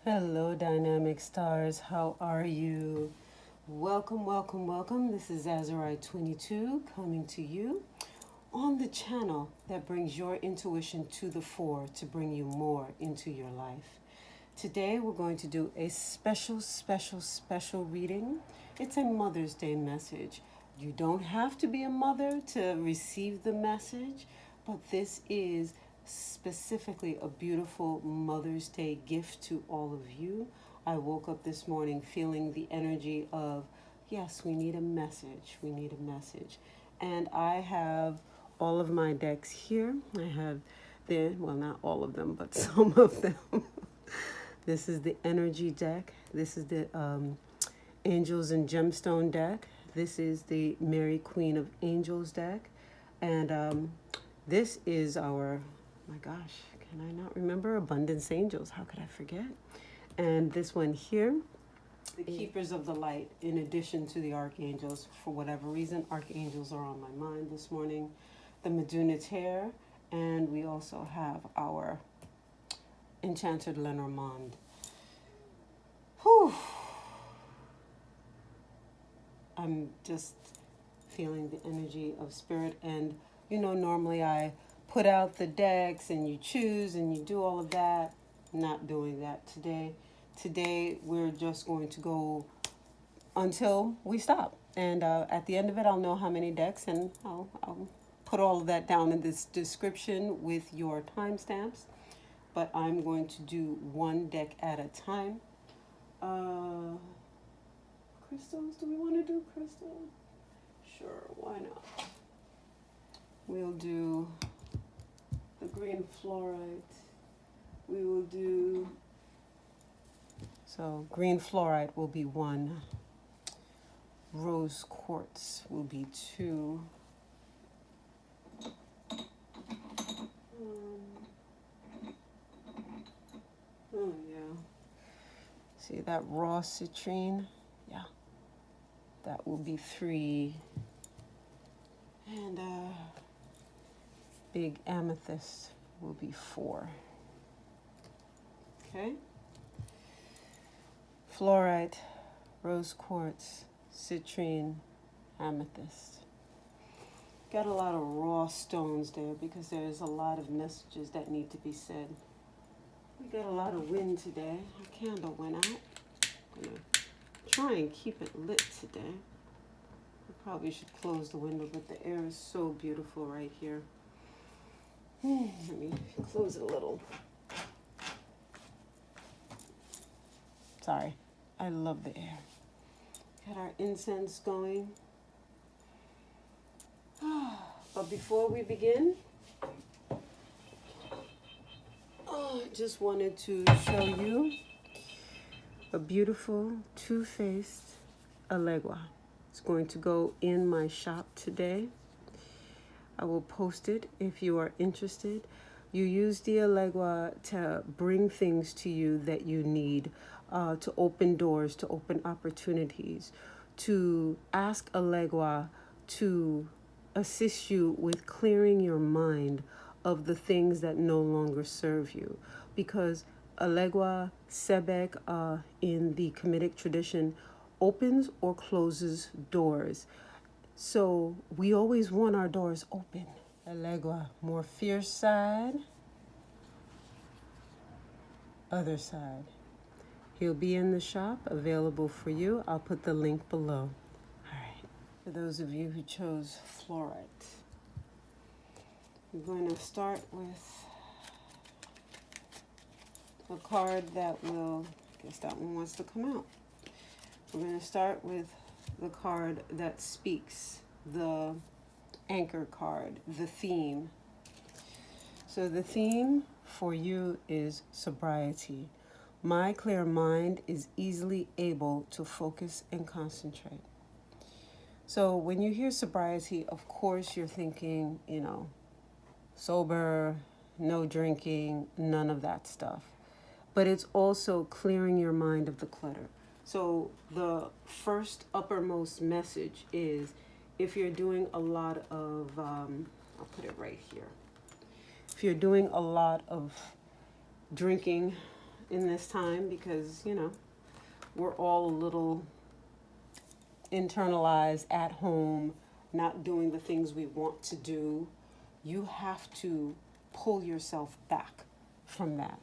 Hello, dynamic stars. How are you? Welcome, welcome, welcome. This is Azurite 22 coming to you on the channel that brings your intuition to the fore to bring you more into your life. Today, we're going to do a special reading. It's a Mother's Day message. You don't have to be a mother to receive the message, but this is specifically a beautiful Mother's Day gift to all of you. I woke up this morning feeling the energy of, yes, we need a message. We need a message. And I have all of my decks here. I have well, not all of them, but some of them. This is the energy deck. This is the Angels and Gemstone deck. This is the Mary Queen of Angels deck. And this is our, my gosh, can I not remember? Abundance Angels. How could I forget? And this one here, the Keepers of the Light, in addition to the Archangels. For whatever reason, Archangels are on my mind this morning. The Medunitaire, and we also have our Enchanted Lenormand. Whew. I'm just feeling the energy of spirit. And, normally I put out the decks and you choose and you do all of that. Not doing that today. Today, we're just going to go until we stop. And at the end of it, I'll know how many decks, and I'll put all of that down in this description with your timestamps. But I'm going to do one deck at a time. Crystals, do we want to do crystals? Sure, why not? We'll do the green fluorite. We will do, so green fluorite will be 1. Rose quartz will be 2. Oh yeah. See that raw citrine? Yeah. That will be 3. And big amethyst will be 4. Okay. Fluorite, rose quartz, citrine, amethyst. Got a lot of raw stones there because there's a lot of messages that need to be said. We got a lot of wind today. Our candle went out. I'm gonna try and keep it lit today. I probably should close the window, but the air is so beautiful right here. Let me close it a little. Sorry, I love the air. Got our incense going. But before we begin, I just wanted to show you a beautiful two-faced Allegua. It's going to go in my shop today. I will post it if you are interested. You use the Allegua to bring things to you that you need, to open doors, to open opportunities, to ask Allegua to assist you with clearing your mind of the things that no longer serve you. Because Allegua, Sebek, in the Kemetic tradition, opens or closes doors. So we always want our doors open. Allegua, more fierce side, other side. He'll be in the shop, available for you. I'll put the link below. All right. For those of you who chose Flourite, we're going to start with a card that will, I guess that one wants to come out. We're going to start with the card that speaks, the anchor card, the theme. So the theme for you is sobriety. My clear mind is easily able to focus and concentrate. So when you hear sobriety, of course you're thinking, sober, no drinking, none of that stuff. But it's also clearing your mind of the clutter. So the first uppermost message is, if you're doing a lot of, I'll put it right here. If you're doing a lot of drinking in this time because, we're all a little internalized at home, not doing the things we want to do. You have to pull yourself back from that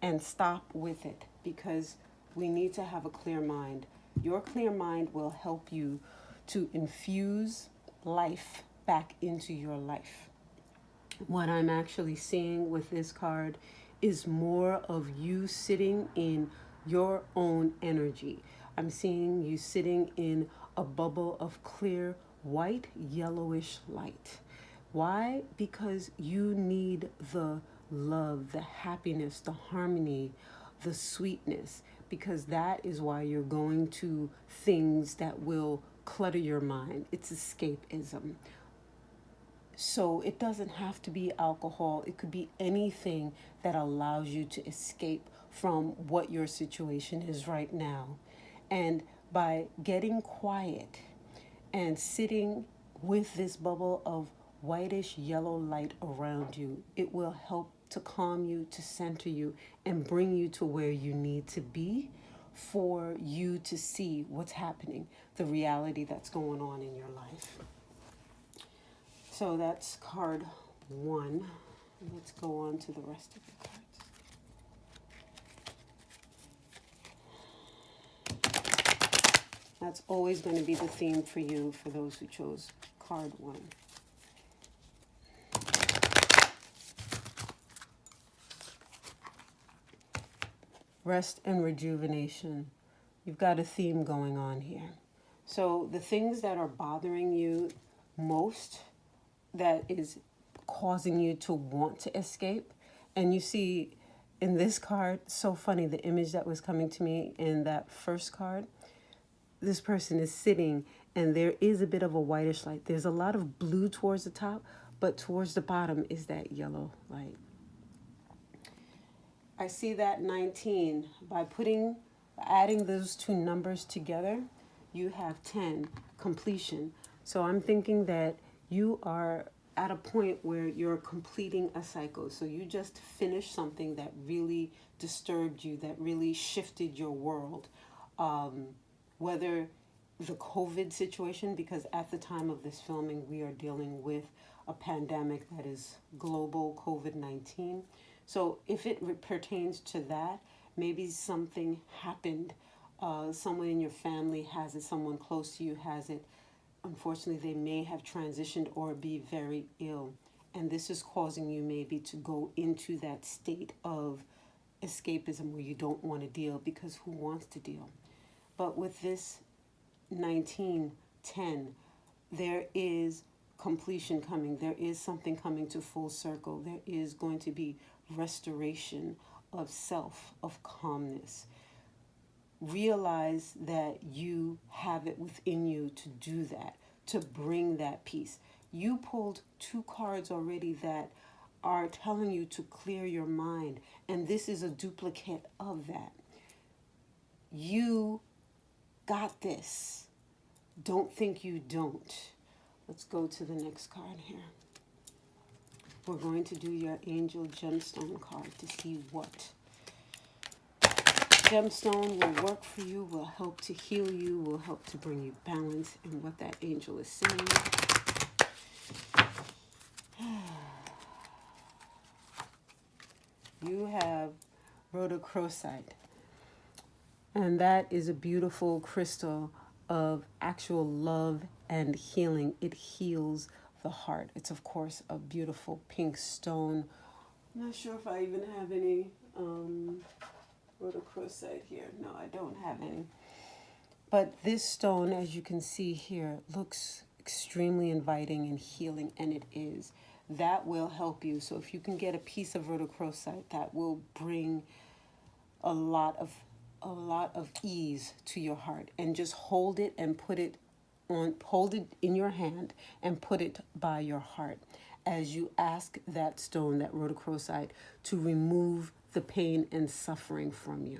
and stop with it because we need to have a clear mind. Your clear mind will help you to infuse life back into your life. What I'm actually seeing with this card is more of you sitting in your own energy. I'm seeing you sitting in a bubble of clear white yellowish light. Why? Because you need the love, the happiness, the harmony, the sweetness, because that is why you're going to things that will clutter your mind. It's escapism. So it doesn't have to be alcohol. It could be anything that allows you to escape from what your situation is right now. And by getting quiet and sitting with this bubble of whitish yellow light around you, it will help to calm you, to center you, and bring you to where you need to be for you to see what's happening, the reality that's going on in your life. So that's card 1. Let's go on to the rest of the cards. That's always going to be the theme for you, for those who chose card 1. Rest and rejuvenation. You've got a theme going on here. So the things that are bothering you most, that is causing you to want to escape, and you see in this card, so funny, the image that was coming to me in that first card, this person is sitting and there is a bit of a whitish light. There's a lot of blue towards the top, but towards the bottom is that yellow light. I see that 19. By adding those two numbers together, you have 10, completion. So I'm thinking that you are at a point where you're completing a cycle. So you just finished something that really disturbed you, that really shifted your world. Whether the COVID situation, because at the time of this filming, we are dealing with a pandemic that is global, COVID-19. So if it pertains to that, maybe something happened. Someone in your family has it, someone close to you has it. Unfortunately, they may have transitioned or be very ill. And this is causing you maybe to go into that state of escapism where you don't want to deal, because who wants to deal? But with this 1910, there is completion coming. There is something coming to full circle. There is going to be restoration of self, of calmness. Realize that you have it within you to do that, to bring that peace. You pulled 2 cards already that are telling you to clear your mind, and this is a duplicate of that. You got this. Don't think you don't. Let's go to the next card here. We're going to do your angel gemstone card to see what gemstone will work for you, will help to heal you, will help to bring you balance, and what that angel is saying. You have rhodochrosite, and that is a beautiful crystal of actual love and healing. It heals the heart. It's, of course, a beautiful pink stone. I'm not sure if I even have any rhodochrosite here. No, I don't have any. But this stone, as you can see here, looks extremely inviting and healing, and it is. That will help you. So if you can get a piece of rhodochrosite, that will bring a lot of ease to your heart. And just hold it and hold it in your hand and put it by your heart as you ask that stone, that rhodochrosite, to remove the pain and suffering from you.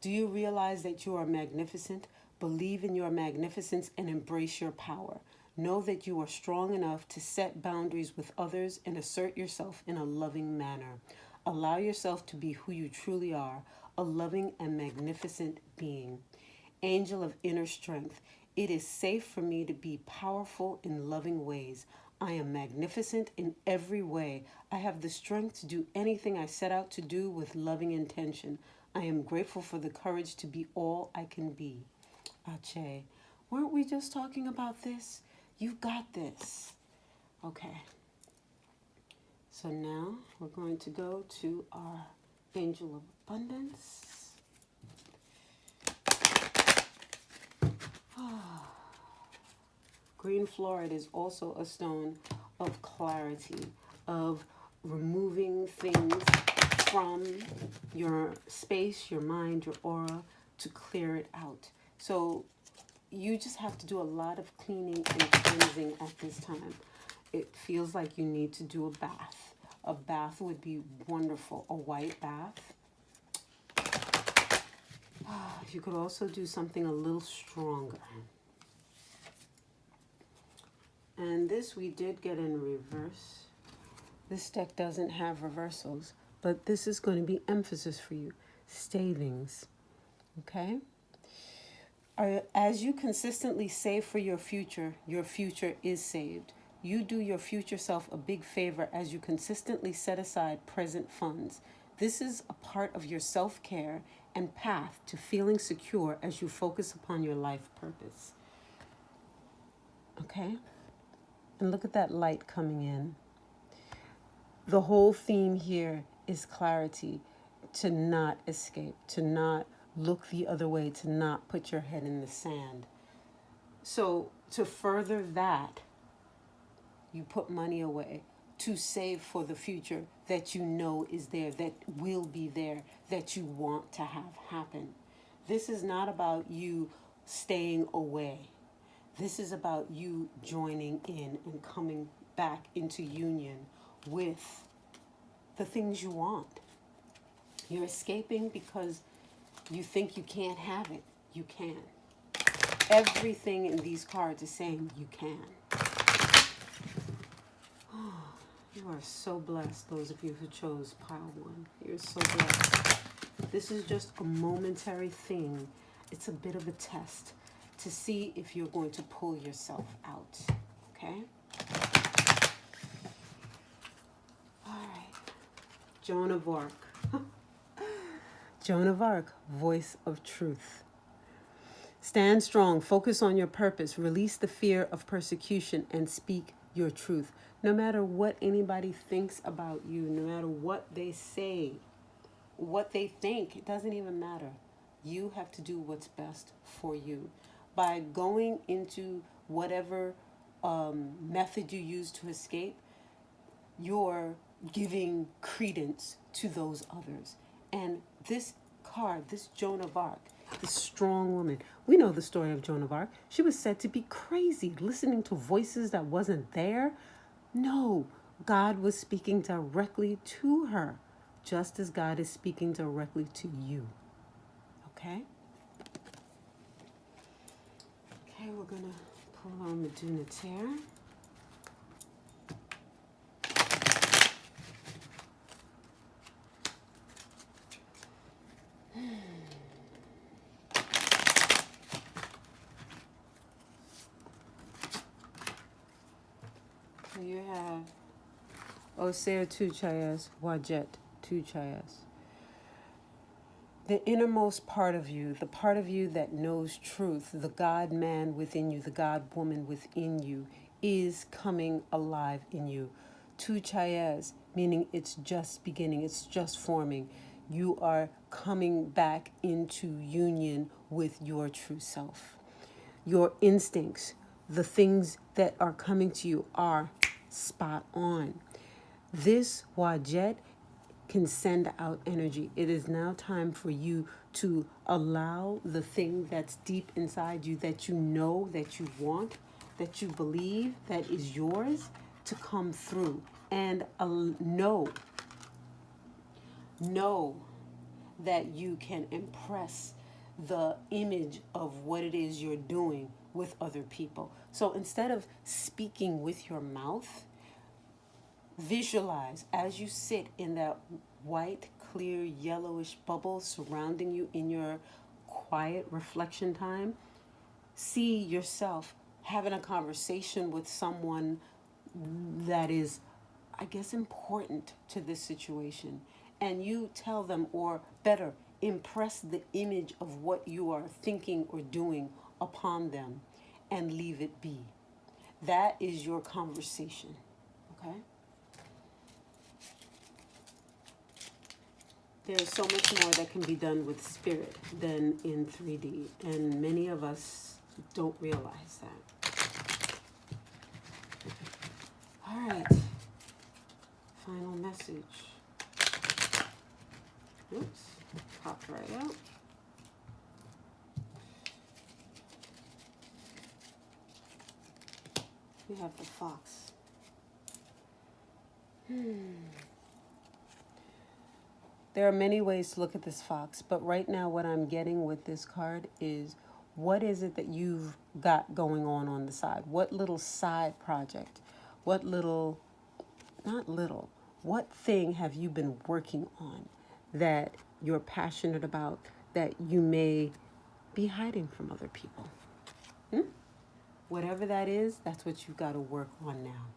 Do you realize that you are magnificent? Believe in your magnificence and embrace your power. Know that you are strong enough to set boundaries with others and assert yourself in a loving manner. Allow yourself to be who you truly are, a loving and magnificent being. Angel of inner strength, it is safe for me to be powerful in loving ways. I am magnificent in every way. I have the strength to do anything I set out to do with loving intention. I am grateful for the courage to be all I can be. Ache. Weren't we just talking about this? You've got this. Okay. So now we're going to go to our Angel of Abundance. Green Flourite is also a stone of clarity, of removing things from your space, your mind, your aura, to clear it out. So you just have to do a lot of cleaning and cleansing at this time. It feels like you need to do a bath. A bath would be wonderful, a white bath. You could also do something a little stronger. And this we did get in reverse. This deck doesn't have reversals, but this is going to be emphasis for you. Stavings, okay? As you consistently save for your future is saved. You do your future self a big favor as you consistently set aside present funds. This is a part of your self-care and path to feeling secure as you focus upon your life purpose. Okay? And look at that light coming in. The whole theme here is clarity, to not escape, to not look the other way, to not put your head in the sand. So to further that, you put money away to save for the future that you know is there, that will be there, that you want to have happen. This is not about you staying away. This is about you joining in and coming back into union with the things you want. You're escaping because you think you can't have it. You can. Everything in these cards is saying you can. You are so blessed, those of you who chose pile 1. You're so blessed. This is just a momentary thing. It's a bit of a test to see if you're going to pull yourself out. Okay? All right. Joan of Arc. Joan of Arc, voice of truth. Stand strong, focus on your purpose, release the fear of persecution, and speak your truth. No matter what anybody thinks about you, no matter what they say, what they think, it doesn't even matter. You have to do what's best for you. By going into whatever method you use to escape, you're giving credence to those others. And this card, this Joan of Arc, this strong woman, we know the story of Joan of Arc. She was said to be crazy, listening to voices that wasn't there. No, God was speaking directly to her, just as God is speaking directly to you. Okay? Okay, we're going to pull our Meduna Tear. So you have Oser Tu Chayas, Wajet Tu Chayas. The innermost part of you, the part of you that knows truth, the God-man within you, the God-woman within you, is coming alive in you. Tu Chayas, meaning it's just beginning, it's just forming. You are coming back into union with your true self. Your instincts, the things that are coming to you are spot on. This Wajet can send out energy. It is now time for you to allow the thing that's deep inside you that you know, that you want, that you believe that is yours to come through. And know that you can impress the image of what it is you're doing with other people. So instead of speaking with your mouth, Visualize as you sit in that white, clear, yellowish bubble surrounding you in your quiet reflection time. See yourself having a conversation with someone that is, I guess, important to this situation. And you tell them, or better, impress the image of what you are thinking or doing upon them and leave it be. That is your conversation. Okay? There's so much more that can be done with spirit than in 3D, and many of us don't realize that. All right, final message. Oops, popped right out. We have the fox. There are many ways to look at this fox, but right now what I'm getting with this card is, what is it that you've got going on the side? What little side project? What little, not little, what thing have you been working on that you're passionate about that you may be hiding from other people? Whatever that is, that's what you've got to work on now.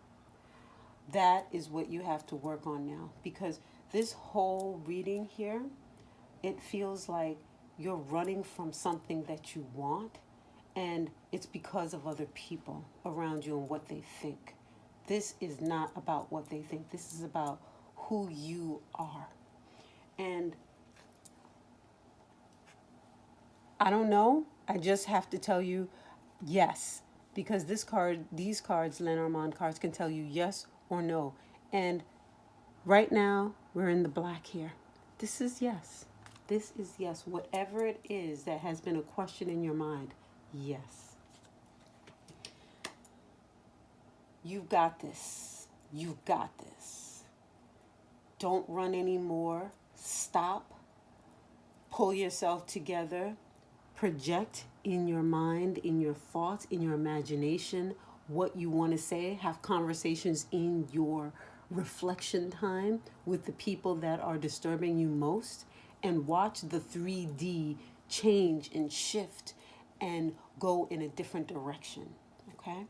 That is what you have to work on now, because this whole reading here, it feels like you're running from something that you want, and it's because of other people around you and what they think. This is not about what they think. This is about who you are. And I don't know. I just have to tell you yes, because these cards, Lenormand cards, can tell you yes or no. And right now, we're in the black here. This is yes. This is yes. Whatever it is that has been a question in your mind, yes. You've got this. You've got this. Don't run anymore. Stop. Pull yourself together. Project in your mind, in your thoughts, in your imagination, what you want to say. Have conversations in your reflection time with the people that are disturbing you most, and watch the 3D change and shift and go in a different direction. Okay?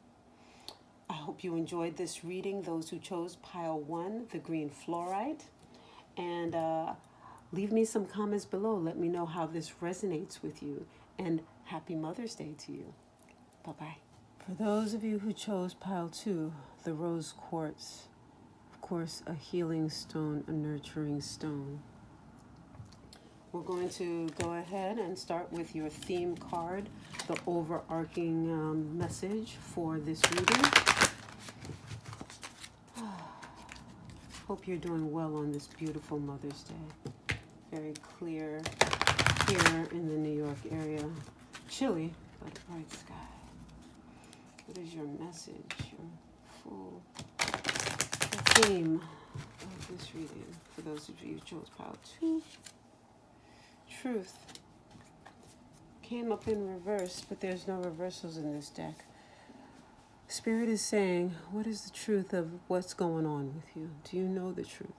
I hope you enjoyed this reading, those who chose pile 1, the green fluorite. And leave me some comments below. Let me know how this resonates with you. And happy Mother's Day to you. Bye-bye. For those of you who chose pile 2, the rose quartz, of course, a healing stone, a nurturing stone. We're going to go ahead and start with your theme card, the overarching message for this reading. Hope you're doing well on this beautiful Mother's Day. Very clear here in the New York area. Chilly, but a bright sky. What is your message, your full theme of this reading? For those of you who chose pile 2, truth came up in reverse, but there's no reversals in this deck. Spirit is saying, what is the truth of what's going on with you? Do you know the truth?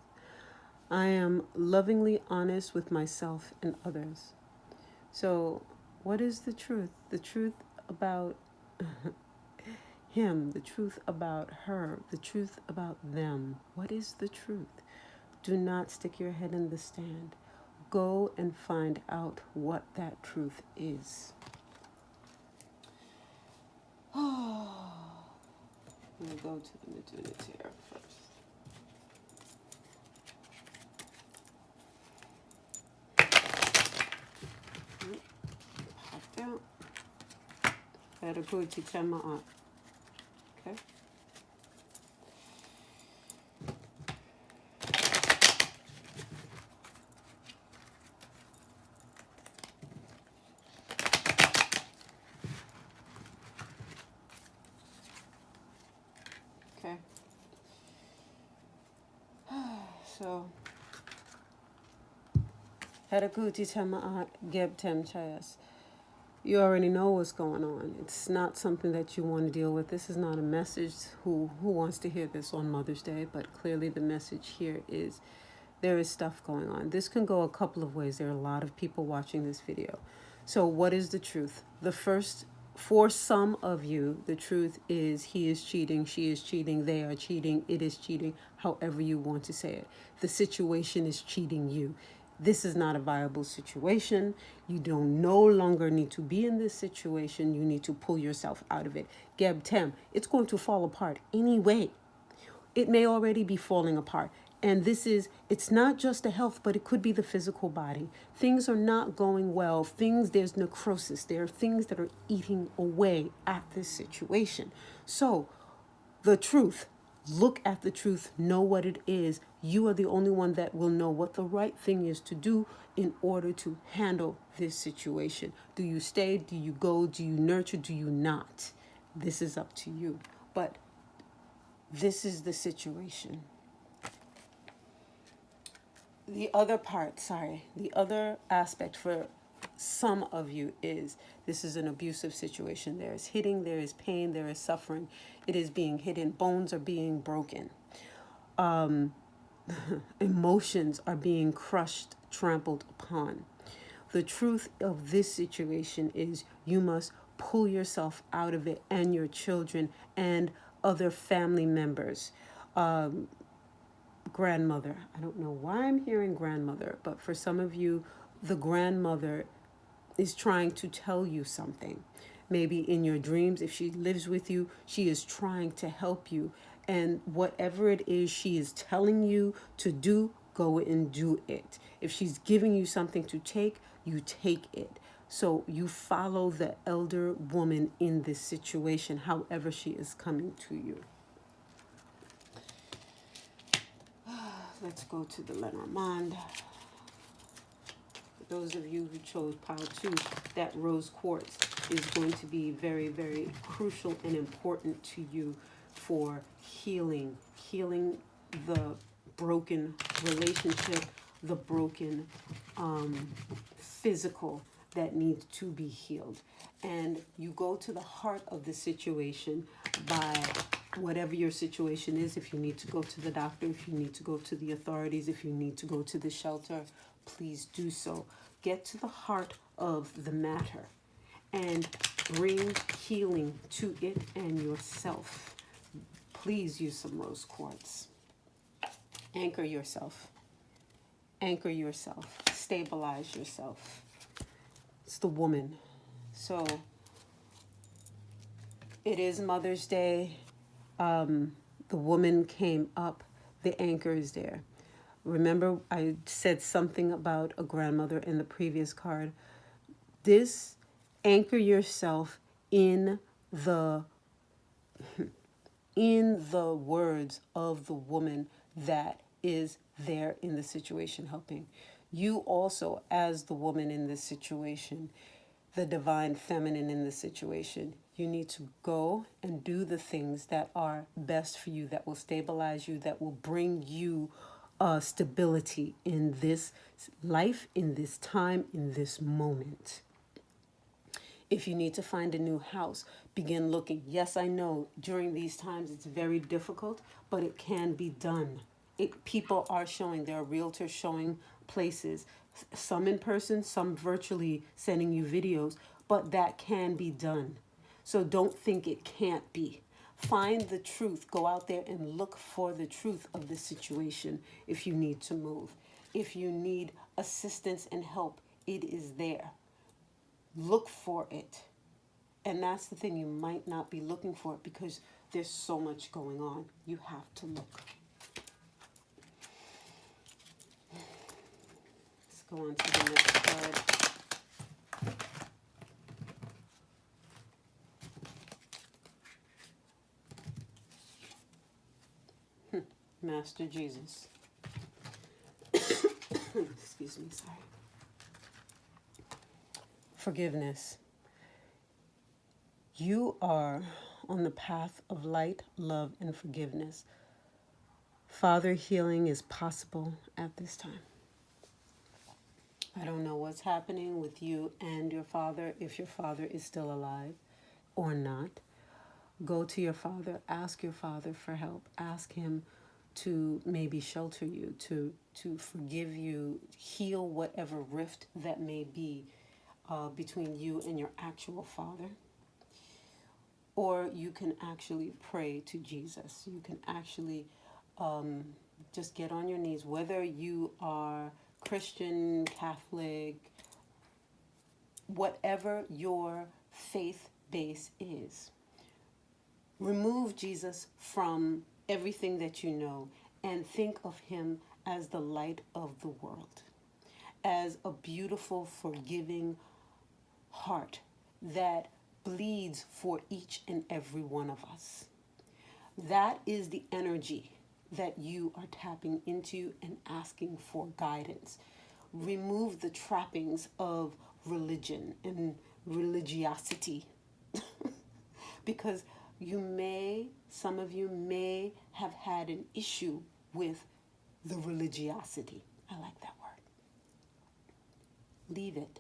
I am lovingly honest with myself and others. So what is the truth? The truth about him, the truth about her, the truth about them. What is the truth? Do not stick your head in the sand. Go and find out what that truth is. I'm going to go to the Medunitaire first. Popped out. Better put your camera on. Okay. Okay. So, Harakuti Tama Gebtem Chayas. You already know what's going on. It's not something that you want to deal with. This is not a message. Who wants to hear this on Mother's Day? But clearly the message here is there is stuff going on. This can go a couple of ways. There are a lot of people watching this video. So what is the truth? The first, for some of you, the truth is he is cheating, she is cheating, they are cheating, it is cheating, however you want to say it. The situation is cheating you. This is not a viable situation. You don't no longer need to be in this situation. You need to pull yourself out of it. Geb Tem, it's going to fall apart anyway. It may already be falling apart. And it's not just the health, but it could be the physical body. Things are not going well. There's necrosis. There are things that are eating away at this situation. So the truth, look at the truth, know what it is. You are the only one that will know what the right thing is to do in order to handle this situation. Do you stay? Do you go? Do you nurture? Do you not? This is up to you. But this is the situation. The other aspect for some of you is this is an abusive situation. There is hitting, there is pain, there is suffering. It is being hidden. Bones are being broken. Emotions are being crushed, trampled upon. The truth of this situation is you must pull yourself out of it, and your children and other family members. Grandmother. I don't know why I'm hearing grandmother, but for some of you, the grandmother is trying to tell you something. Maybe in your dreams, if she lives with you, she is trying to help you. And whatever it is she is telling you to do, go and do it. If she's giving you something to take, you take it. So you follow the elder woman in this situation, however she is coming to you. Let's go to the Lenormand. For those of you who chose pile 2, that rose quartz is going to be very, very crucial and important to you for healing the broken relationship, the broken physical that needs to be healed. And you go to the heart of the situation by whatever your situation is. If you need to go to the doctor, if you need to go to the authorities, if you need to go to the shelter, please do so. Get to the heart of the matter and bring healing to it and yourself. Please use some rose quartz. Anchor yourself. Anchor yourself. Stabilize yourself. It's the woman. So it is Mother's Day. The woman came up. The anchor is there. Remember, I said something about a grandmother in the previous card. This, anchor yourself in the words of the woman that is there in the situation helping. You also, as the woman in this situation, the divine feminine in this situation, you need to go and do the things that are best for you, that will stabilize you, that will bring you stability in this life, in this time, in this moment. If you need to find a new house, begin looking. Yes, I know during these times it's very difficult, but it can be done. People are showing, there are realtors showing places, some in person, some virtually sending you videos, but that can be done. So don't think it can't be. Find the truth. Go out there and look for the truth of the situation if you need to move. If you need assistance and help, it is there. Look for it. And that's the thing, you might not be looking for it because there's so much going on. You have to look. Let's go on to the next card. Master Jesus. Excuse me, sorry. Forgiveness. You are on the path of light, love, and forgiveness. Father, healing is possible at this time. I don't know what's happening with you and your father, if your father is still alive or not. Go to your father, ask your father for help, ask him to maybe shelter you, to forgive you, heal whatever rift that may be between you and your actual father. Or you can actually pray to Jesus. You can actually just get on your knees, whether you are Christian, Catholic, whatever your faith base is. Remove Jesus from everything that you know and think of him as the light of the world, as a beautiful, forgiving heart that bleeds for each and every one of us. That is the energy that you are tapping into and asking for guidance. Remove the trappings of religion and religiosity because some of you may have had an issue with the religiosity. I like that word. Leave it.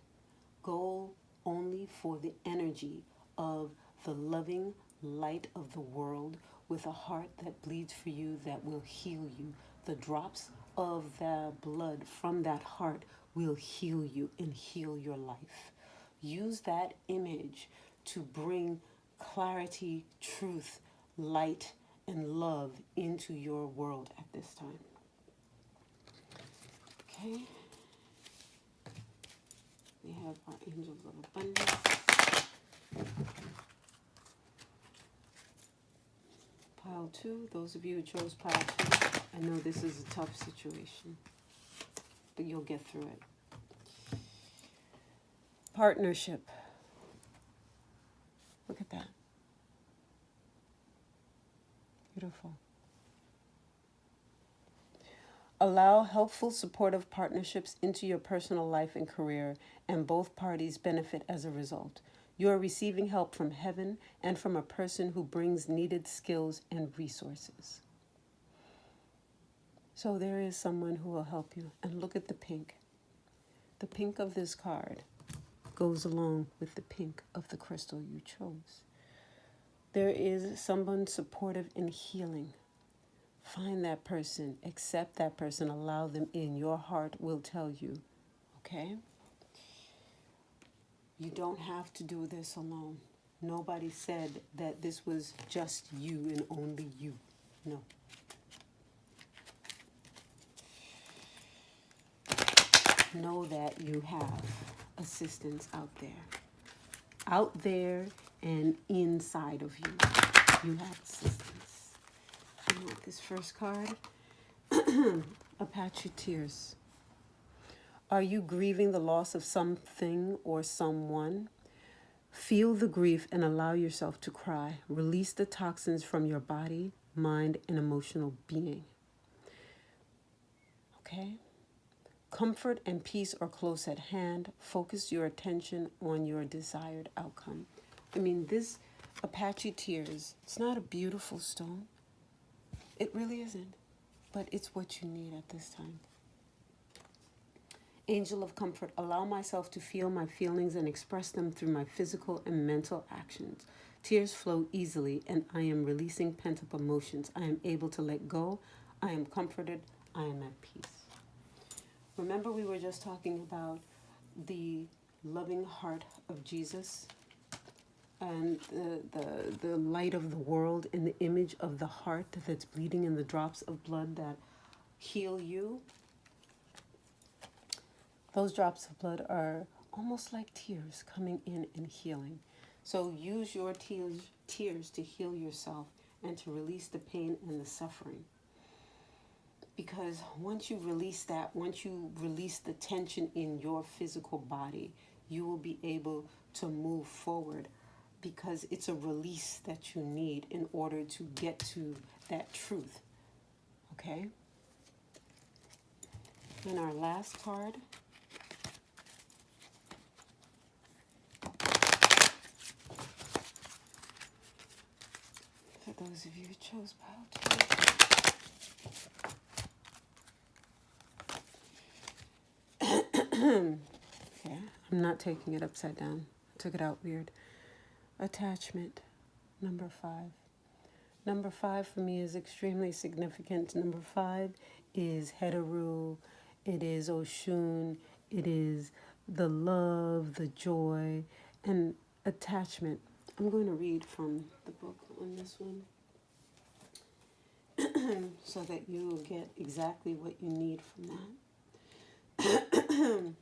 Go only for the energy of the loving light of the world with a heart that bleeds for you, that will heal you. The drops of the blood from that heart will heal you and heal your life. Use that image to bring clarity, truth, light, and love into your world at this time. Okay. We have our angels of abundance. Pile 2, those of you who chose pile 2, I know this is a tough situation, but you'll get through it. Partnership. Look at that. Beautiful. Allow helpful, supportive partnerships into your personal life and career, and both parties benefit as a result. You are receiving help from heaven and from a person who brings needed skills and resources. So there is someone who will help you. And look at the pink. The pink of this card goes along with the pink of the crystal you chose. There is someone supportive and healing. Find that person, accept that person, allow them in. Your heart will tell you, okay? You don't have to do this alone. Nobody said that this was just you and only you. No. Know that you have assistance out there and inside of you. You have assistance. You want this first card? Apache Tears. Are you grieving the loss of something or someone? Feel the grief and allow yourself to cry. Release the toxins from your body, mind, and emotional being. Okay? Comfort and peace are close at hand. Focus your attention on your desired outcome. I mean, this Apache Tears, it's not a beautiful stone. It really isn't. But it's what you need at this time. Angel of Comfort, allow myself to feel my feelings and express them through my physical and mental actions. Tears flow easily, and I am releasing pent-up emotions. I am able to let go. I am comforted. I am at peace. Remember, we were just talking about the loving heart of Jesus and the light of the world and the image of the heart that's bleeding and the drops of blood that heal you. Those drops of blood are almost like tears coming in and healing. So use your tears to heal yourself and to release the pain and the suffering. Because once you release that, once you release the tension in your physical body, you will be able to move forward, because it's a release that you need in order to get to that truth. Okay? And our last card. For those of you who chose pile 2. I'm not taking it upside down. I took it out weird. Attachment, number 5. Number 5 for me is extremely significant. Number 5 is Heteru, it is Oshun, it is the love, the joy, and attachment. I'm going to read from the book on this one so that you will get exactly what you need from that.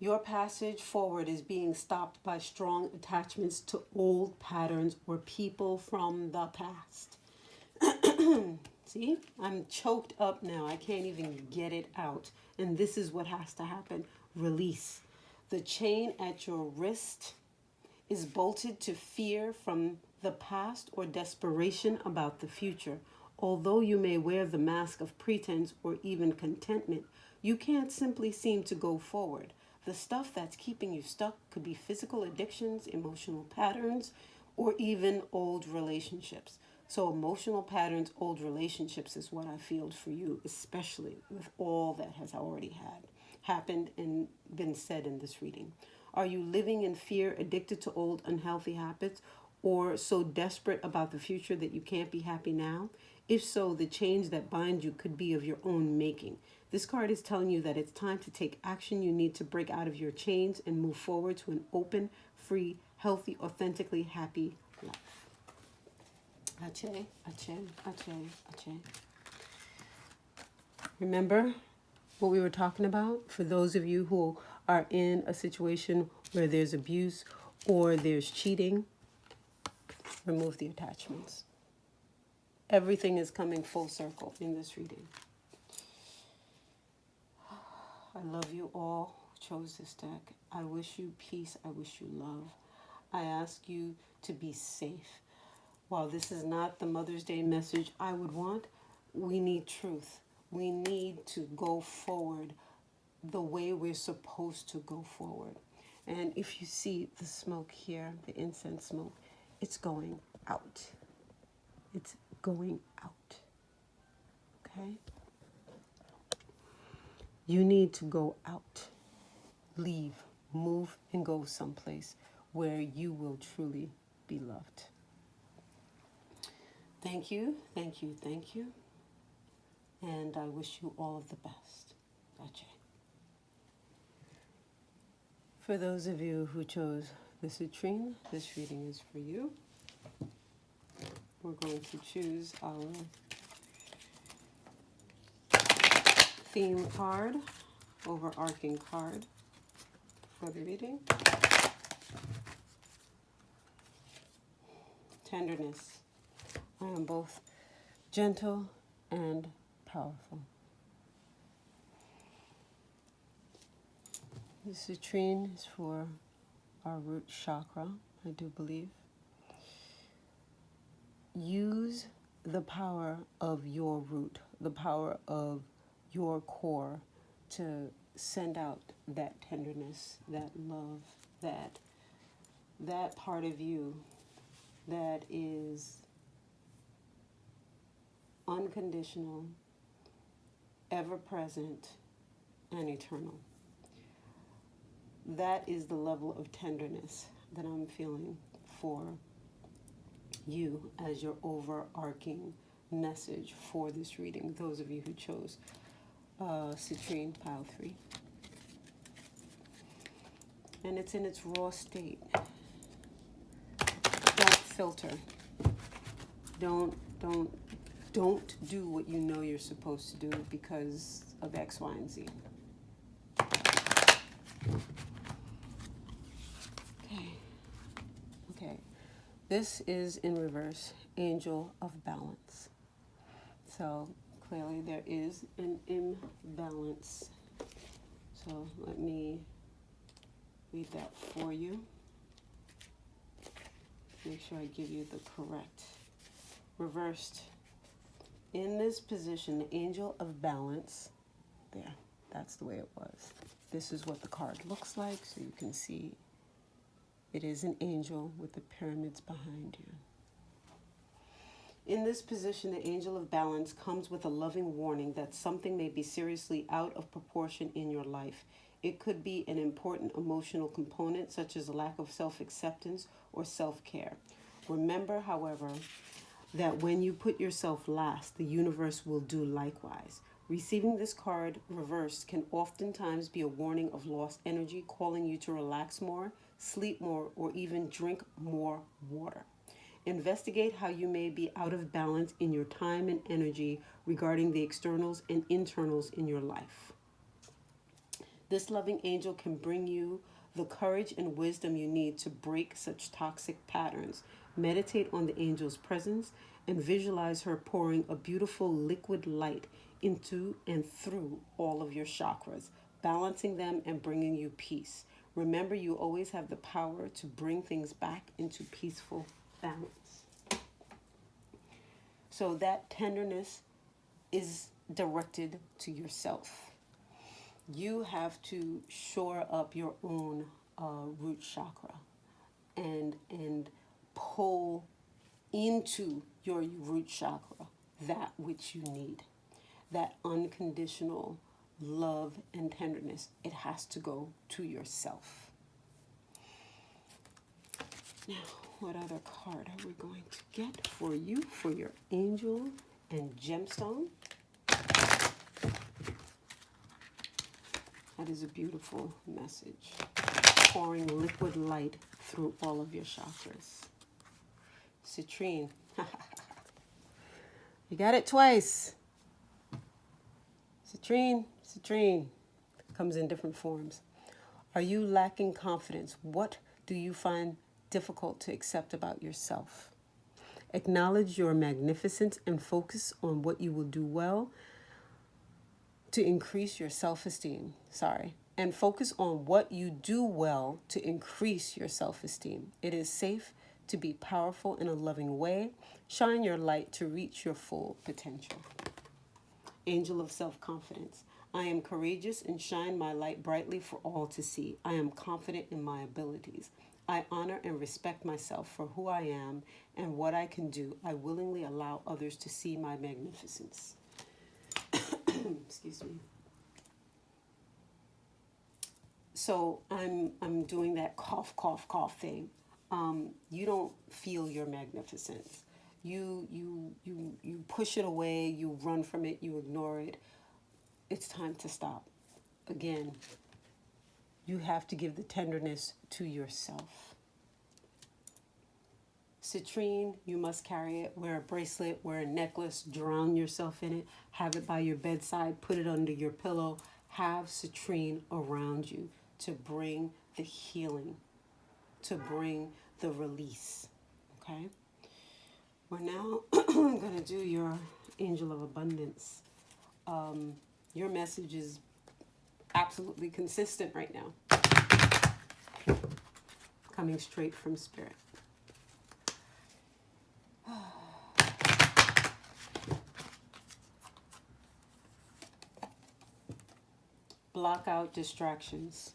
Your passage forward is being stopped by strong attachments to old patterns or people from the past. See, I'm choked up now. I can't even get it out. And this is what has to happen. Release. The chain at your wrist is bolted to fear from the past or desperation about the future. Although you may wear the mask of pretense or even contentment, you can't simply seem to go forward. The stuff that's keeping you stuck could be physical addictions, emotional patterns, or even old relationships. So emotional patterns, old relationships is what I feel for you, especially with all that has already happened and been said in this reading. Are you living in fear, addicted to old unhealthy habits, or so desperate about the future that you can't be happy now? If so, the change that binds you could be of your own making. This card is telling you that it's time to take action. You need to break out of your chains and move forward to an open, free, healthy, authentically happy life. Ache, ache, ache, ache. Remember what we were talking about? For those of you who are in a situation where there's abuse or there's cheating, remove the attachments. Everything is coming full circle in this reading. I love you all who chose this deck. I wish you peace. I wish you love. I ask you to be safe. While this is not the Mother's Day message I would want, we need truth. We need to go forward the way we're supposed to go forward. And if you see the smoke here, the incense smoke, it's going out. It's going out. Okay? You need to go out, leave, move, and go someplace where you will truly be loved. Thank you, thank you, thank you. And I wish you all of the best. Gotcha. For those of you who chose the Citrine, this reading is for you. We're going to choose our theme card, overarching card for the reading. Tenderness. I am both gentle and powerful. The citrine is for our root chakra, I do believe. Use the power of your root, the power of your core to send out that tenderness, that love, that part of you that is unconditional, ever-present, and eternal. That is the level of tenderness that I'm feeling for you as your overarching message for this reading, those of you who chose Citrine Pile 3. And it's in its raw state. Don't filter. Don't do what you know you're supposed to do because of X, Y, and Z. Okay. This is in reverse, Angel of Balance. So clearly there is an imbalance. So let me read that for you. Make sure I give you the correct. Reversed. In this position, the Angel of Balance, there, that's the way it was. This is what the card looks like, so you can see it is an angel with the pyramids behind you. In this position, the angel of balance comes with a loving warning that something may be seriously out of proportion in your life. It could be an important emotional component, such as a lack of self acceptance or self care. Remember, however, that when you put yourself last, the universe will do likewise. Receiving this card reversed can oftentimes be a warning of lost energy, calling you to relax more, sleep more, or even drink more water. Investigate how you may be out of balance in your time and energy regarding the externals and internals in your life. This loving angel can bring you the courage and wisdom you need to break such toxic patterns. Meditate on the angel's presence and visualize her pouring a beautiful liquid light into and through all of your chakras, balancing them and bringing you peace. Remember, you always have the power to bring things back into peaceful balance. So that tenderness is directed to yourself. You have to shore up your own root chakra and pull into your root chakra that which you need, that unconditional love and tenderness. It has to go to yourself. Now, what other card are we going to get for you for your angel and gemstone? That is a beautiful message. Pouring liquid light through all of your chakras. Citrine. You got it twice. Citrine. Comes in different forms. Are you lacking confidence? What do you find difficult to accept about yourself? Acknowledge your magnificence and focus on what you will do well to increase your self-esteem. And focus on what you do well to increase your self-esteem. It is safe to be powerful in a loving way. Shine your light to reach your full potential. Angel of self-confidence. I am courageous and shine my light brightly for all to see. I am confident in my abilities. I honor and respect myself for who I am and what I can do. I willingly allow others to see my magnificence. Excuse me. So I'm doing that cough thing. You don't feel your magnificence. You push it away. You run from it. You ignore it. It's time to stop. Again, you have to give the tenderness to yourself. Citrine, you must carry it. Wear a bracelet, wear a necklace, drown yourself in it. Have it by your bedside, put it under your pillow. Have citrine around you to bring the healing, to bring the release, okay? We're now going to do your angel of abundance. Your message is absolutely consistent right now. Coming straight from spirit. Block out distractions.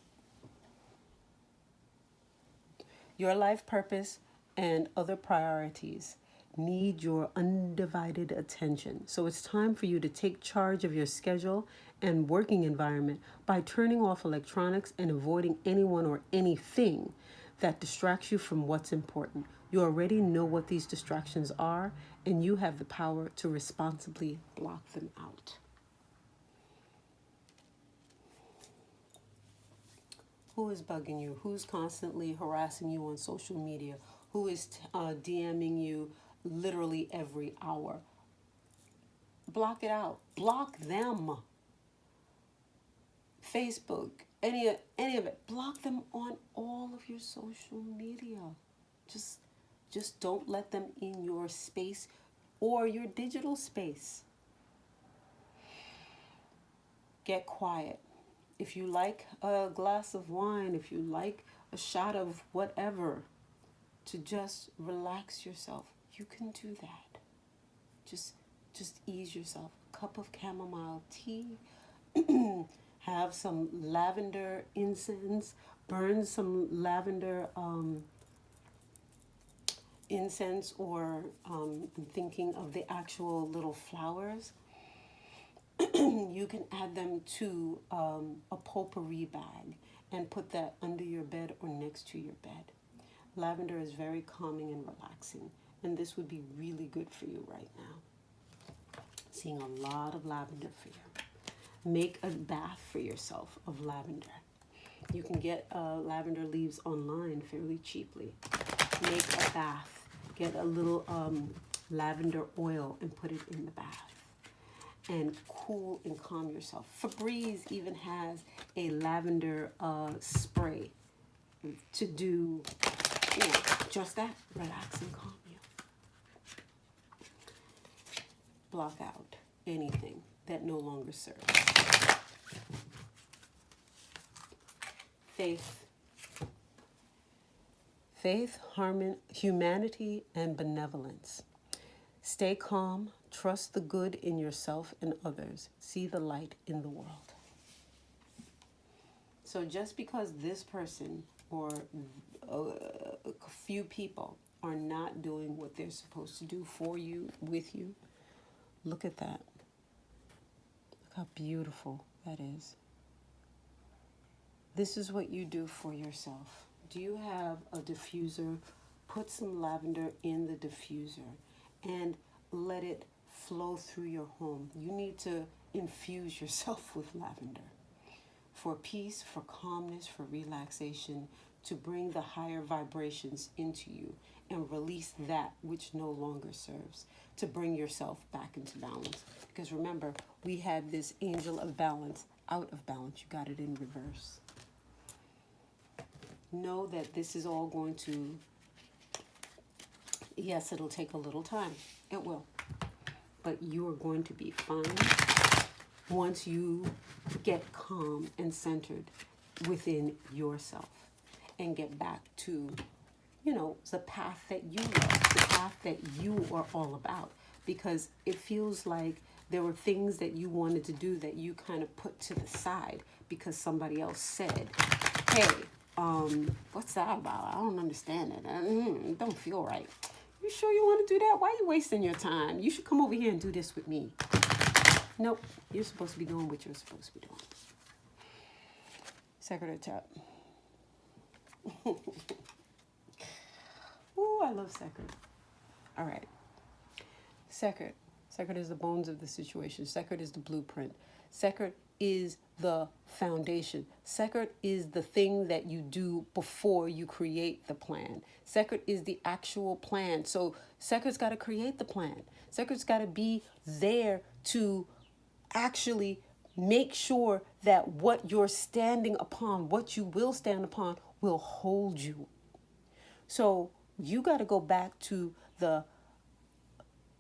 Your life purpose and other priorities need your undivided attention. So it's time for you to take charge of your schedule and working environment by turning off electronics and avoiding anyone or anything that distracts you from what's important. You already know what these distractions are, and you have the power to responsibly block them out. Who is bugging you? Who's constantly harassing you on social media? Who is DMing you literally every hour? Block it out. Block them. Facebook, any of it. Block them on all of your social media. Just don't let them in your space or your digital space. Get quiet. If you like a glass of wine, if you like a shot of whatever, to just relax yourself, you can do that. Just ease yourself. A cup of chamomile tea. Have some lavender incense. Burn some lavender incense, or I'm thinking of the actual little flowers, you can add them to a potpourri bag and put that under your bed or next to your bed. Lavender is very calming and relaxing, and this would be really good for you right now. Seeing a lot of lavender for you. Make a bath for yourself of lavender. You can get lavender leaves online fairly cheaply. Make a bath. Get a little lavender oil and put it in the bath. And cool and calm yourself. Febreze even has a lavender spray to do, just that. Relax and calm you. Block out anything that no longer serves. Faith. Faith, humanity, and benevolence. Stay calm. Trust the good in yourself and others. See the light in the world. So just because this person or a few people are not doing what they're supposed to do for you, with you, look at that. Look how beautiful that is. This is what you do for yourself. Do you have a diffuser? Put some lavender in the diffuser and let it flow through your home. You need to infuse yourself with lavender for peace, for calmness, for relaxation, to bring the higher vibrations into you and release that which no longer serves, to bring yourself back into balance. Because remember, we had this angel of balance out of balance. You got it in reverse. Know that this is all going to, yes, it'll take a little time. It will. But you are going to be fine once you get calm and centered within yourself and get back to, the path that you love, the path that you are all about. Because it feels like there were things that you wanted to do that you kind of put to the side because somebody else said, hey, what's that about? I don't understand it. It don't feel right. You sure you want to do that? Why are you wasting your time? You should come over here and do this with me. Nope. You're supposed to be doing what you're supposed to be doing. Secretary tap. Ooh, I love Secret. All right. Secret. Secret is the bones of the situation. Secret is the blueprint. Secret is the foundation. Secret is the thing that you do before you create the plan. Secret is the actual plan. So Secret's got to create the plan. Secret's got to be there to actually make sure that what you're standing upon, what you will stand upon, will hold you. So you got to go back to the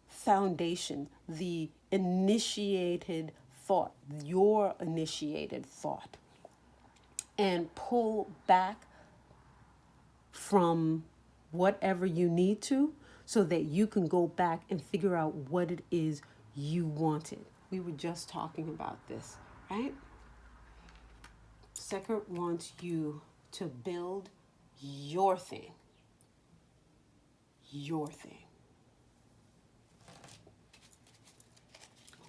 foundation, the initiated thought, your initiated thought, and pull back from whatever you need to so that you can go back and figure out what it is you wanted. We were just talking about this, right? Secret wants you to build your thing. Your thing.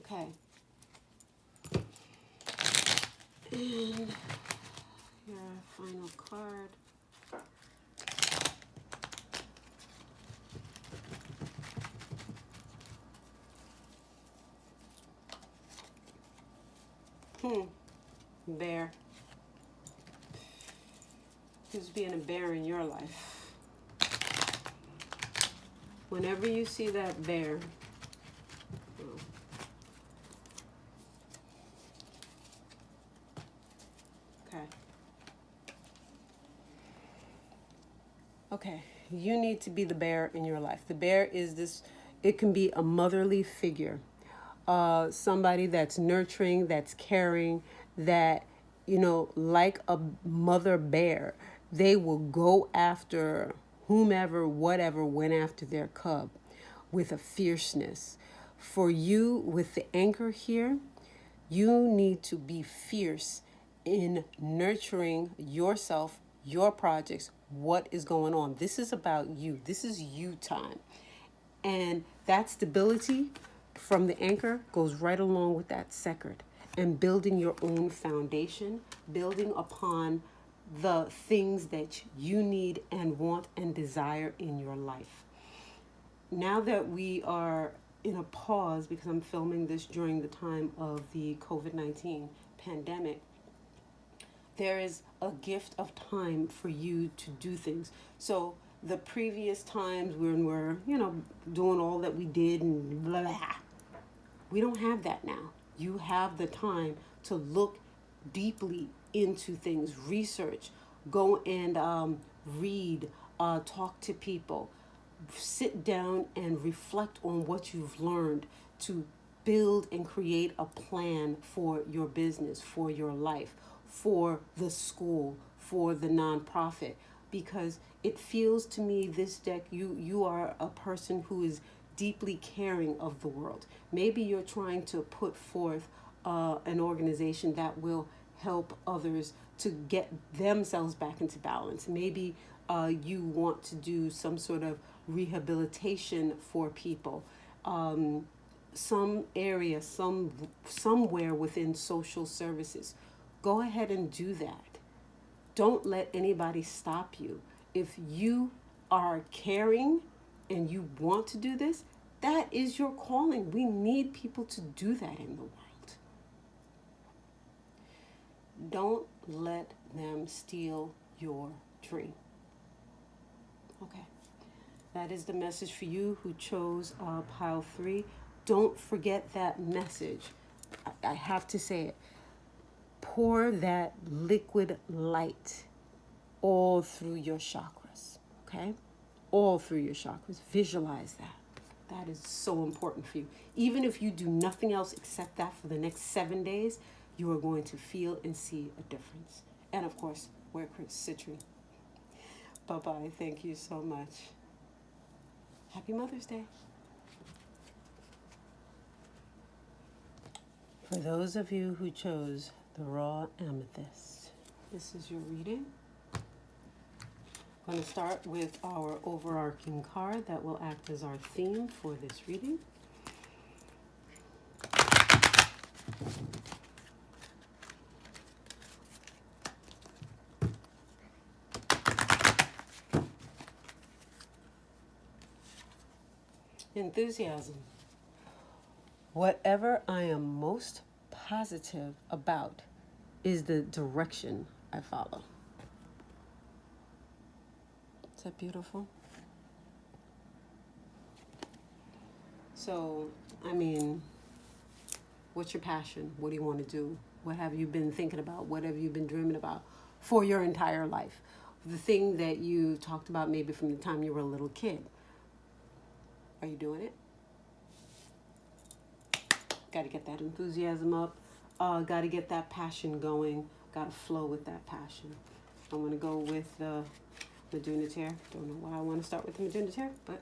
Okay. And your final card. Bear. Who's being a bear in your life? Whenever you see that bear, Okay, you need to be the bear in your life. The bear is this, it can be a motherly figure, somebody that's nurturing, that's caring, that, like a mother bear, they will go after whomever, whatever went after their cub with a fierceness. For you, with the anchor here, you need to be fierce in nurturing yourself, your projects, what is going on. This is about you. This is you time. And that stability from the anchor goes right along with that second. And building your own foundation, building upon the things that you need and want and desire in your life. Now that we are in a pause, because I'm filming this during the time of the COVID-19 pandemic, there is a gift of time for you to do things. So the previous times when we're, doing all that we did and blah, blah, we don't have that now. You have the time to look deeply into things, research, go and read, talk to people, sit down and reflect on what you've learned to build and create a plan for your business, for your life, for the school, for the nonprofit. Because it feels to me this deck, you are a person who is deeply caring of the world. Maybe you're trying to put forth an organization that will help others to get themselves back into balance. Maybe you want to do some sort of rehabilitation for people, some area, somewhere within social services. Go ahead and do that. Don't let anybody stop you. If you are caring and you want to do this, that is your calling. We need people to do that in the world. Don't let them steal your dream. Okay. That is the message for you who chose pile 3. Don't forget that message. I have to say it. Pour that liquid light all through your chakras, okay? All through your chakras. Visualize that. That is so important for you. Even if you do nothing else except that for the next 7 days, you are going to feel and see a difference. And of course, wear Citrine. Bye-bye. Thank you so much. Happy Mother's Day. For those of you who chose the raw amethyst, this is your reading. I'm going to start with our overarching card that will act as our theme for this reading. Enthusiasm. Whatever I am most positive about is the direction I follow. Is that beautiful? So, what's your passion? What do you want to do? What have you been thinking about? What have you been dreaming about for your entire life? The thing that you talked about maybe from the time you were a little kid. Are you doing it? Got to get that enthusiasm up. Got to get that passion going. Got to flow with that passion. I'm going to go with the Medunitaire. Don't know why I want to start with the Medunitaire, but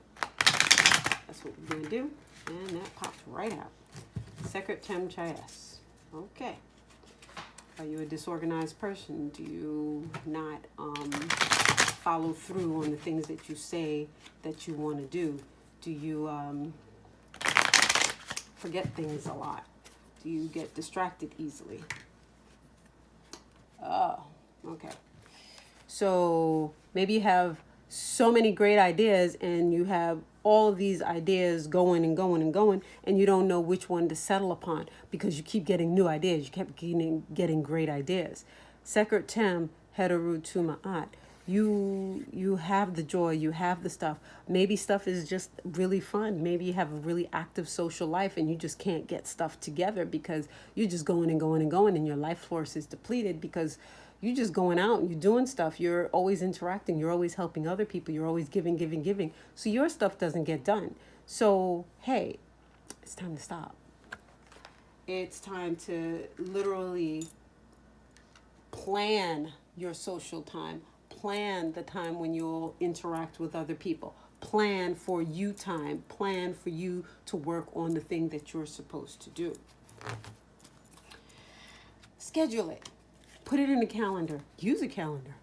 that's what we're going to do. And that popped right out. Citrine Chais. Okay. Are you a disorganized person? Do you not follow through on the things that you say that you want to do? Do you forget things a lot? Do you get distracted easily? Oh, okay. So maybe you have so many great ideas and you have all of these ideas going and going and going, and you don't know which one to settle upon because you keep getting new ideas. You kept getting great ideas. Sekert Tem Heteru Tuma'at. You have the joy, you have the stuff. Maybe stuff is just really fun. Maybe you have a really active social life and you just can't get stuff together because you're just going and going and going and your life force is depleted because you're just going out and you're doing stuff. You're always interacting. You're always helping other people. You're always giving, giving, giving. So your stuff doesn't get done. So, hey, it's time to stop. It's time to literally plan your social time. Plan the time when you'll interact with other people. Plan for you time. Plan for you to work on the thing that you're supposed to do. Schedule it. Put it in a calendar. Use a calendar.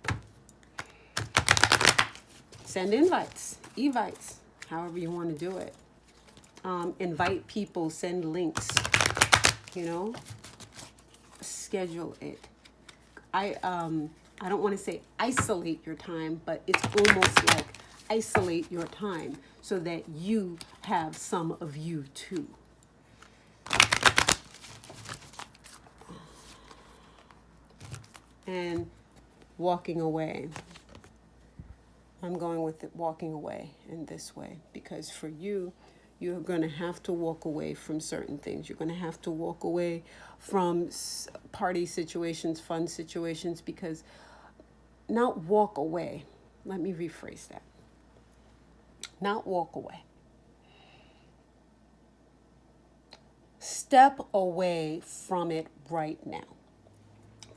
Send invites, evites, however you want to do it. Invite people, send links, you know, schedule it. I don't want to say isolate your time, but it's almost like isolate your time so that you have some of you too. And walking away. I'm going with it, walking away in this way, because for you, you're going to have to walk away from certain things. You're going to have to walk away from party situations, fun situations, because not walk away. Let me rephrase that. Not walk away. Step away from it right now,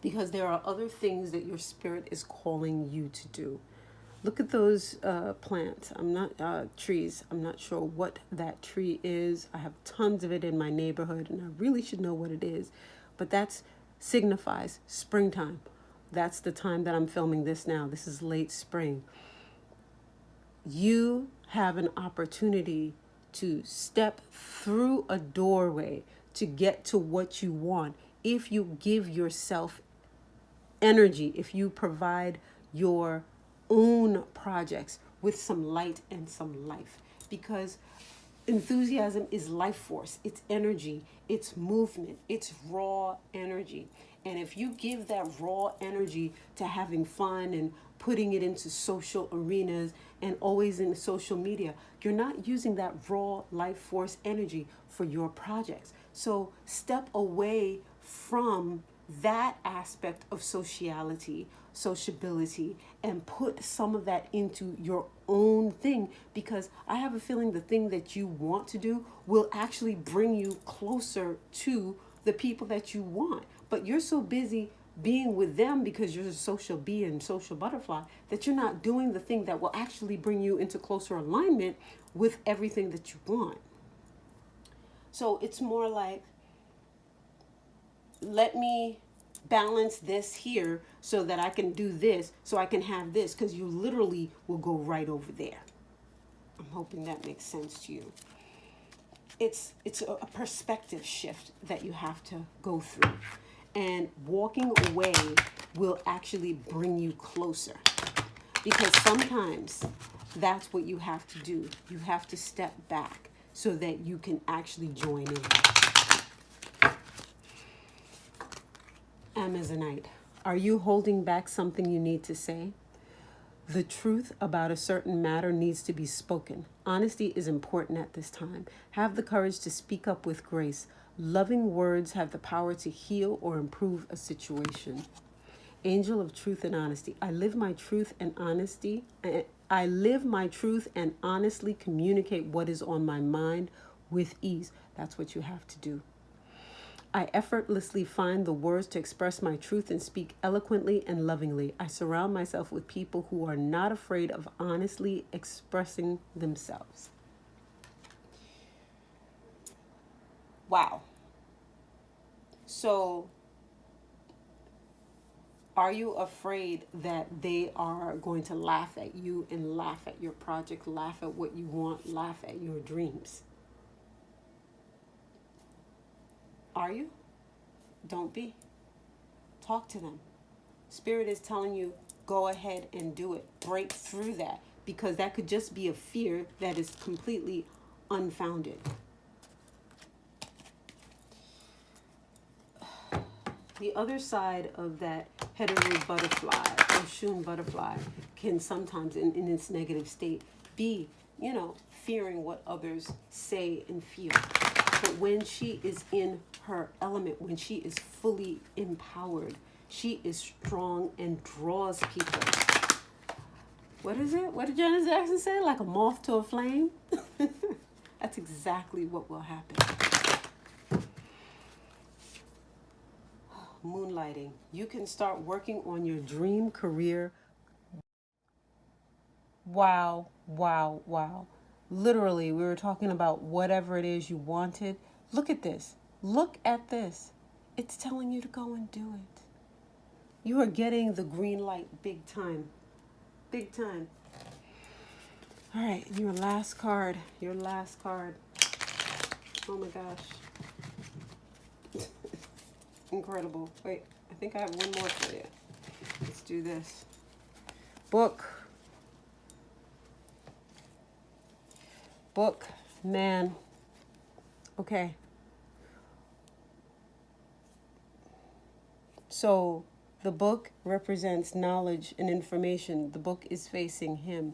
because there are other things that your spirit is calling you to do. Look at those plants. Trees. I'm not sure what that tree is. I have tons of it in my neighborhood, and I really should know what it is. But that signifies springtime. That's the time that I'm filming this now. This is late spring. You have an opportunity to step through a doorway to get to what you want if you give yourself energy, if you provide your own projects with some light and some life, because enthusiasm is life force, it's energy, it's movement, it's raw energy. And if you give that raw energy to having fun and putting it into social arenas and always in social media, you're not using that raw life force energy for your projects. So step away from that aspect of sociality, sociability, and put some of that into your own thing, because I have a feeling the thing that you want to do will actually bring you closer to the people that you want. But you're so busy being with them because you're a social bee and social butterfly that you're not doing the thing that will actually bring you into closer alignment with everything that you want. So it's more like, let me balance this here so that I can do this, so I can have this, because you literally will go right over there. I'm hoping that makes sense to you. It's a perspective shift that you have to go through. And walking away will actually bring you closer. Because sometimes that's what you have to do. You have to step back so that you can actually join in. Amazonite, are you holding back something you need to say? The truth about a certain matter needs to be spoken. Honesty is important at this time. Have the courage to speak up with grace. Loving words have the power to heal or improve a situation. Angel of truth and honesty. I live my truth and honesty. I live my truth and honestly communicate what is on my mind with ease. That's what you have to do. I effortlessly find the words to express my truth and speak eloquently and lovingly. I surround myself with people who are not afraid of honestly expressing themselves. Wow. So, are you afraid that they are going to laugh at you and laugh at your project, laugh at what you want, laugh at your dreams? Are you? Don't be. Talk to them. Spirit is telling you, go ahead and do it. Break through that, because that could just be a fear that is completely unfounded. The other side of that hetero butterfly or shun butterfly can sometimes, in its negative state, be, fearing what others say and feel. But when she is in her element, when she is fully empowered, she is strong and draws people. What is it? What did Janet Jackson say? Like a moth to a flame? That's exactly what will happen. Moonlighting. You can start working on your dream career. Wow, wow, wow. Literally, we were talking about whatever it is you wanted. Look at this. Look at this. It's telling you to go and do it. You are getting the green light big time. Big time. All right, your last card. Your last card. Oh my gosh. Incredible. Wait, I think I have one more for you. Let's do this. Book. Book, man. Okay. So the book represents knowledge and information. The book is facing him.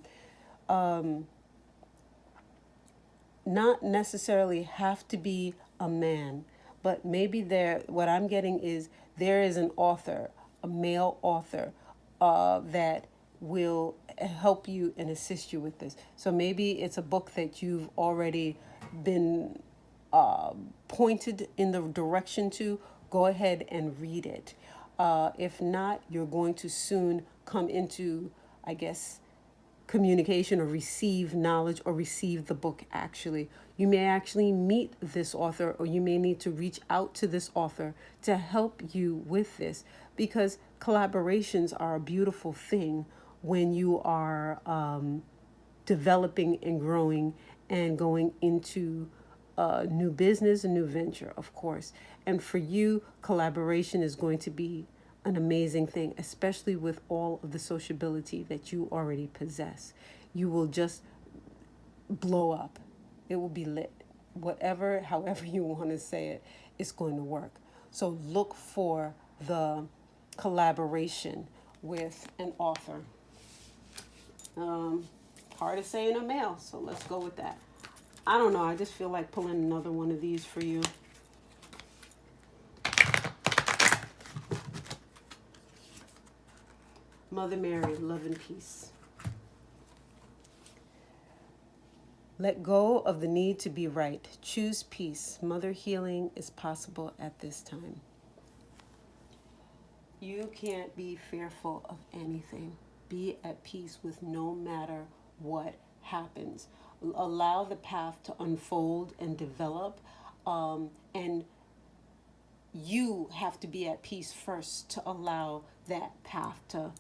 Not necessarily have to be a man, but maybe what I'm getting is there is an author, a male author, that will help you and assist you with this. So maybe it's a book that you've already been pointed in the direction to. Go ahead and read it. If not, you're going to soon come into, I guess, communication or receive knowledge or receive the book actually. You may actually meet this author, or you may need to reach out to this author to help you with this, because collaborations are a beautiful thing when you are developing and growing and going into a new business, a new venture, of course. And for you, collaboration is going to be an amazing thing, especially with all of the sociability that you already possess. You will just blow up. It will be lit. Whatever, however you want to say it, it's going to work. So look for the collaboration with an author. Hard to say in a male, so let's go with that. I don't know. I just feel like pulling another one of these for you. Mother Mary, love and peace. Let go of the need to be right. Choose peace. Mother healing is possible at this time. You can't be fearful of anything. Be at peace with no matter what happens. Allow the path to unfold and develop, and you have to be at peace first to allow that path to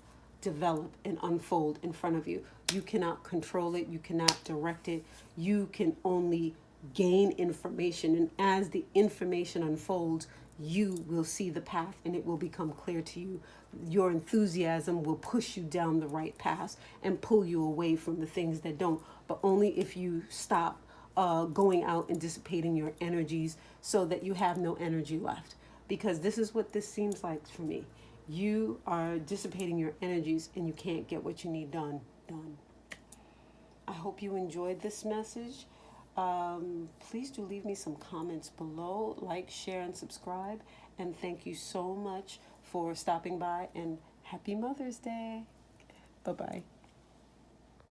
develop and unfold in front of you. You cannot control it. You cannot direct it. You can only gain information. And as the information unfolds, you will see the path and it will become clear to you. Your enthusiasm will push you down the right path and pull you away from the things that don't. But only if you stop going out and dissipating your energies so that you have no energy left. Because this is what this seems like for me. You are dissipating your energies and you can't get what you need done. I hope you enjoyed this message. Please do leave me some comments below. Like, share, and subscribe. And thank you so much for stopping by. And happy Mother's Day. Bye-bye.